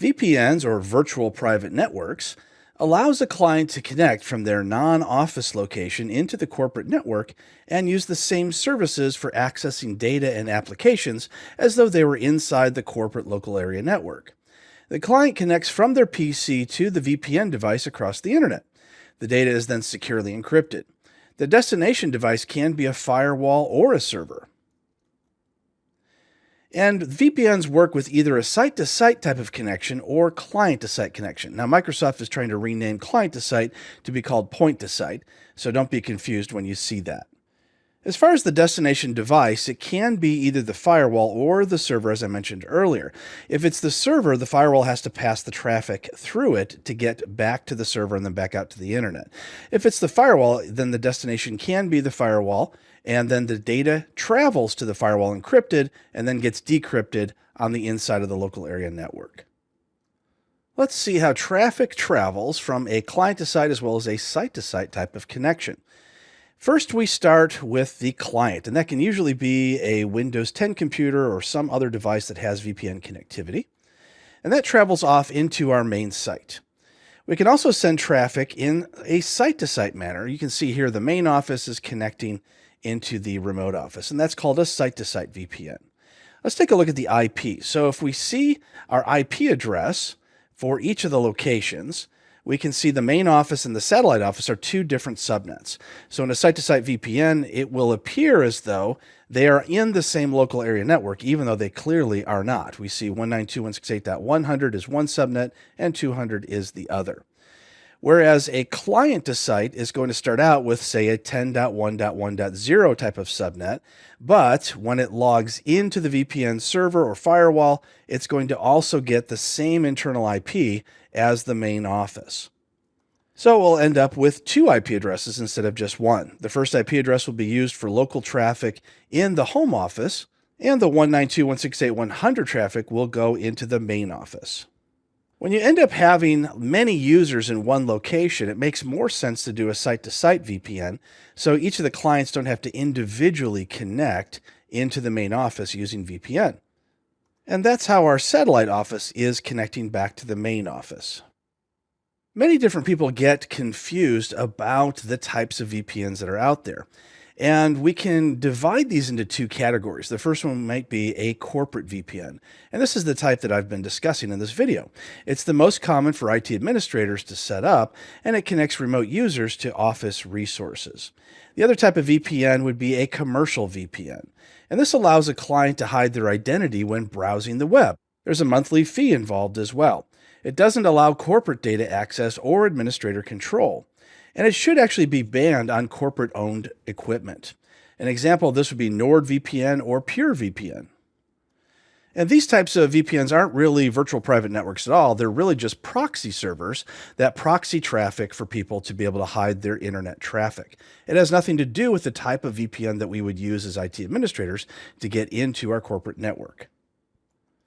VPNs, or virtual private networks, allows a client to connect from their non-office location into the corporate network and use the same services for accessing data and applications as though they were inside the corporate local area network. The client connects from their PC to the VPN device across the internet. The data is then securely encrypted. The destination device can be a firewall or a server. And VPNs work with either a site-to-site type of connection or client-to-site connection. Now, Microsoft is trying to rename client-to-site to be called point-to-site, so don't be confused when you see that. As far as the destination device, it can be either the firewall or the server, as I mentioned earlier. If it's the server, the firewall has to pass the traffic through it to get back to the server and then back out to the internet. If it's the firewall, then the destination can be the firewall, and then the data travels to the firewall encrypted and then gets decrypted on the inside of the local area network. Let's see how traffic travels from a client-to-site as well as a site-to-site type of connection. First, we start with the client, and that can usually be a Windows 10 computer or some other device that has VPN connectivity. And that travels off into our main site. We can also send traffic in a site-to-site manner. You can see here the main office is connecting into the remote office, and that's called a site-to-site VPN. Let's take a look at the IP. So if we see our IP address for each of the locations, we can see the main office and the satellite office are two different subnets. So in a site-to-site VPN, it will appear as though they are in the same local area network, even though they clearly are not. We see 192.168.100 is one subnet and 200 is the other. Whereas a client-to-site is going to start out with, say, a 10.1.1.0 type of subnet, but when it logs into the VPN server or firewall, it's going to also get the same internal IP as the main office. So we'll end up with two IP addresses instead of just one. The first IP address will be used for local traffic in the home office, and the 192.168.100 traffic will go into the main office. When you end up having many users in one location, it makes more sense to do a site-to-site VPN, so each of the clients don't have to individually connect into the main office using VPN. And that's how our satellite office is connecting back to the main office. Many different people get confused about the types of VPNs that are out there. And we can divide these into two categories. The first one might be a corporate VPN. And this is the type that I've been discussing in this video. It's the most common for IT administrators to set up, and it connects remote users to office resources. The other type of VPN would be a commercial VPN. And this allows a client to hide their identity when browsing the web. There's a monthly fee involved as well. It doesn't allow corporate data access or administrator control. And it should actually be banned on corporate-owned equipment. An example of this would be NordVPN or PureVPN. And these types of VPNs aren't really virtual private networks at all. They're really just proxy servers that proxy traffic for people to be able to hide their internet traffic. It has nothing to do with the type of VPN that we would use as IT administrators to get into our corporate network.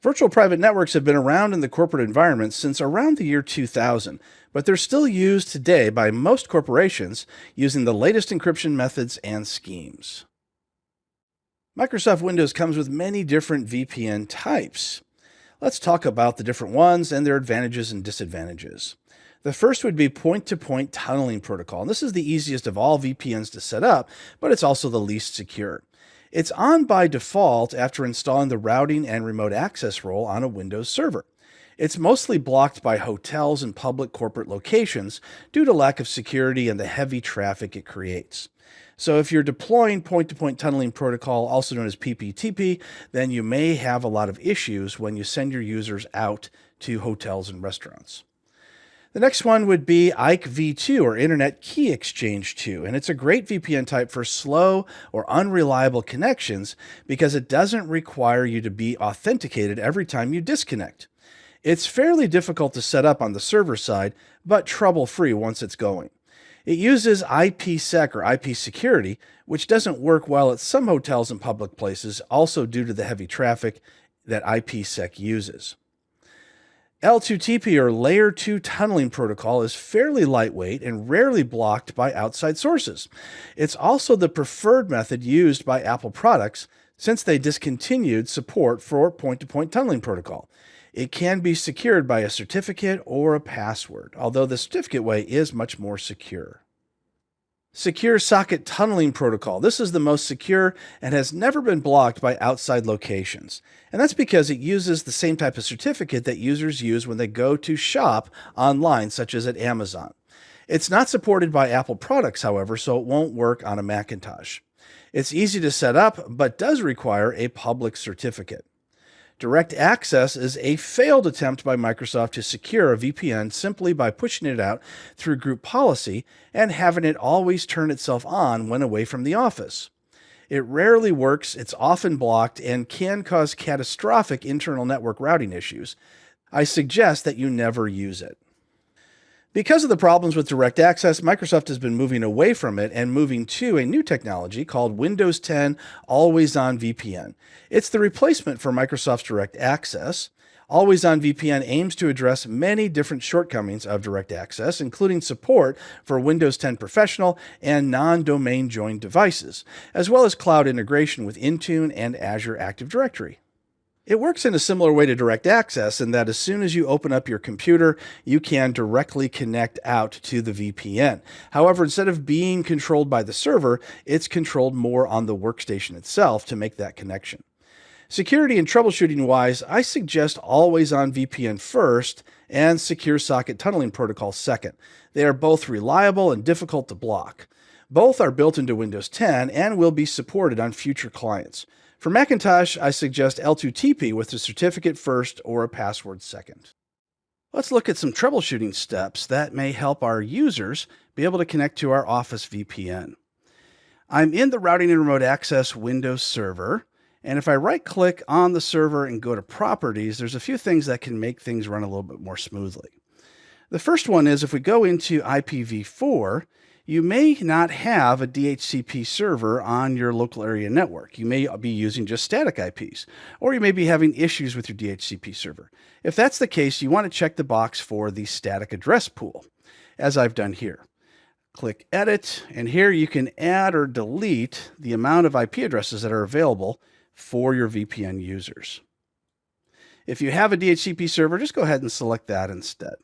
Virtual private networks have been around in the corporate environment since around the year 2000, but they're still used today by most corporations using the latest encryption methods and schemes. Microsoft Windows comes with many different VPN types. Let's talk about the different ones and their advantages and disadvantages. The first would be point-to-point tunneling protocol. And this is the easiest of all VPNs to set up, but it's also the least secure. It's on by default after installing the routing and remote access role on a Windows server. It's mostly blocked by hotels and public corporate locations due to lack of security and the heavy traffic it creates. So if you're deploying point-to-point tunneling protocol, also known as PPTP, then you may have a lot of issues when you send your users out to hotels and restaurants. The next one would be IKE v2, or Internet Key Exchange 2, and it's a great VPN type for slow or unreliable connections because it doesn't require you to be authenticated every time you disconnect. It's fairly difficult to set up on the server side, but trouble-free once it's going. It uses IPsec, or IP security, which doesn't work well at some hotels and public places, also due to the heavy traffic that IPsec uses. L2TP, or Layer 2 tunneling protocol, is fairly lightweight and rarely blocked by outside sources. It's also the preferred method used by Apple products since they discontinued support for point-to-point tunneling protocol. It can be secured by a certificate or a password, although the certificate way is much more secure. Secure Socket Tunneling Protocol. This is the most secure and has never been blocked by outside locations. And that's because it uses the same type of certificate that users use when they go to shop online, such as at Amazon. It's not supported by Apple products, however, so it won't work on a Macintosh. It's easy to set up, but does require a public certificate. DirectAccess is a failed attempt by Microsoft to secure a VPN simply by pushing it out through group policy and having it always turn itself on when away from the office. It rarely works, it's often blocked, and can cause catastrophic internal network routing issues. I suggest that you never use it. Because of the problems with DirectAccess, Microsoft has been moving away from it and moving to a new technology called Windows 10 Always-On VPN. It's the replacement for Microsoft's DirectAccess. Always-On VPN aims to address many different shortcomings of DirectAccess, including support for Windows 10 Professional and non-domain joined devices, as well as cloud integration with Intune and Azure Active Directory. It works in a similar way to DirectAccess in that as soon as you open up your computer, you can directly connect out to the VPN. However, instead of being controlled by the server, it's controlled more on the workstation itself to make that connection. Security and troubleshooting wise, I suggest Always-On VPN first and Secure Socket Tunneling Protocol second. They are both reliable and difficult to block. Both are built into Windows 10 and will be supported on future clients. For Macintosh, I suggest L2TP with a certificate first or a password second. Let's look at some troubleshooting steps that may help our users be able to connect to our Office VPN. I'm in the Routing and Remote Access Windows server, and if I right-click on the server and go to Properties, there's a few things that can make things run a little bit more smoothly. The first one is if we go into IPv4, you may not have a DHCP server on your local area network. You may be using just static IPs, or you may be having issues with your DHCP server. If that's the case, you want to check the box for the static address pool, as I've done here. Click Edit, and here you can add or delete the amount of IP addresses that are available for your VPN users. If you have a DHCP server, just go ahead and select that instead.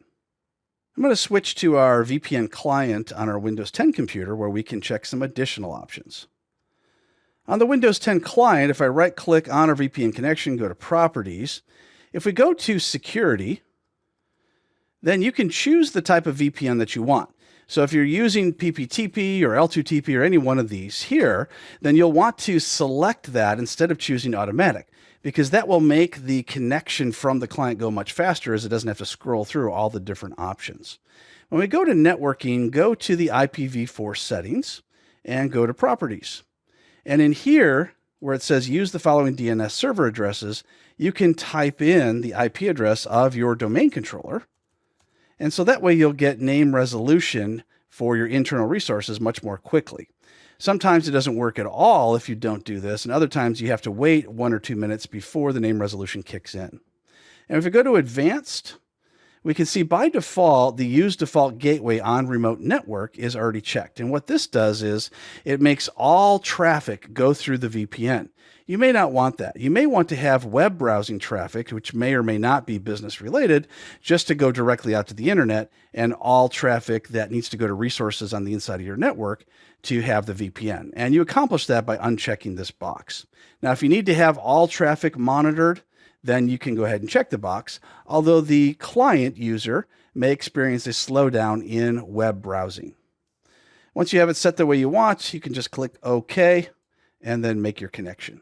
I'm going to switch to our VPN client on our Windows 10 computer where we can check some additional options. On the Windows 10 client, if I right-click on our VPN connection, go to Properties, if we go to Security, then you can choose the type of VPN that you want. So if you're using PPTP or L2TP or any one of these here, then you'll want to select that instead of choosing Automatic, because that will make the connection from the client go much faster as it doesn't have to scroll through all the different options. When we go to networking, go to the IPv4 settings and go to Properties. And in here, where it says use the following DNS server addresses, you can type in the IP address of your domain controller. And so that way you'll get name resolution for your internal resources much more quickly. Sometimes it doesn't work at all if you don't do this, and other times you have to wait 1 or 2 minutes before the name resolution kicks in. And if we go to Advanced, we can see by default, the Use Default Gateway on Remote Network is already checked. And what this does is it makes all traffic go through the VPN. You may not want that. You may want to have web browsing traffic, which may or may not be business related, just to go directly out to the internet, and all traffic that needs to go to resources on the inside of your network to have the VPN. And you accomplish that by unchecking this box. Now, if you need to have all traffic monitored, then you can go ahead and check the box, although the client user may experience a slowdown in web browsing. Once you have it set the way you want, you can just click OK and then make your connection.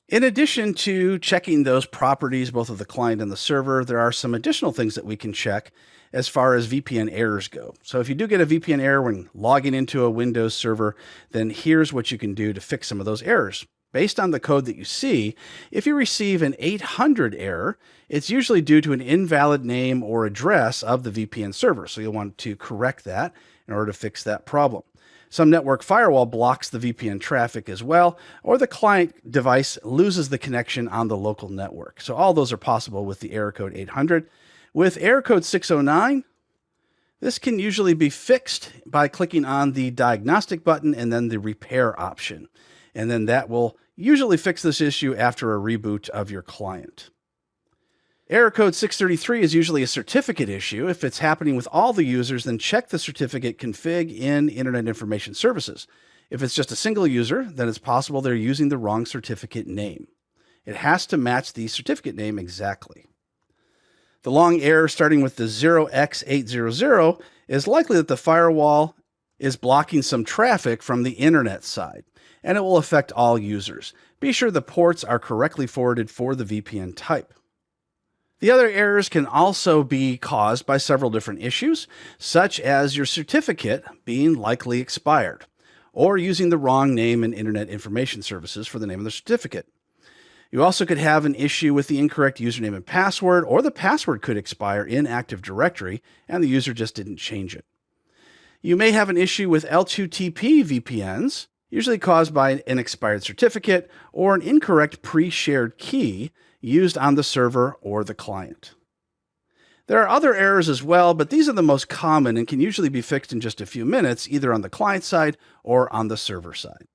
In addition to checking those properties, both of the client and the server, there are some additional things that we can check as far as VPN errors go. So if you do get a VPN error when logging into a Windows server, then here's what you can do to fix some of those errors. Based on the code that you see, if you receive an 800 error, it's usually due to an invalid name or address of the VPN server. So you'll want to correct that in order to fix that problem. Some network firewall blocks the VPN traffic as well, or the client device loses the connection on the local network. So all those are possible with the error code 800. With error code 609, this can usually be fixed by clicking on the diagnostic button and then the repair option. And then that will usually fix this issue after a reboot of your client. Error code 633 is usually a certificate issue. If it's happening with all the users, then check the certificate config in Internet Information Services. If it's just a single user, then it's possible they're using the wrong certificate name. It has to match the certificate name exactly. The long error starting with the 0x800 is likely that the firewall is blocking some traffic from the internet side, and it will affect all users. Be sure the ports are correctly forwarded for the VPN type. The other errors can also be caused by several different issues, such as your certificate being likely expired, or using the wrong name in Internet Information Services for the name of the certificate. You also could have an issue with the incorrect username and password, or the password could expire in Active Directory and the user just didn't change it. You may have an issue with L2TP VPNs, usually caused by an expired certificate or an incorrect pre-shared key used on the server or the client. There are other errors as well, but these are the most common and can usually be fixed in just a few minutes, either on the client side or on the server side.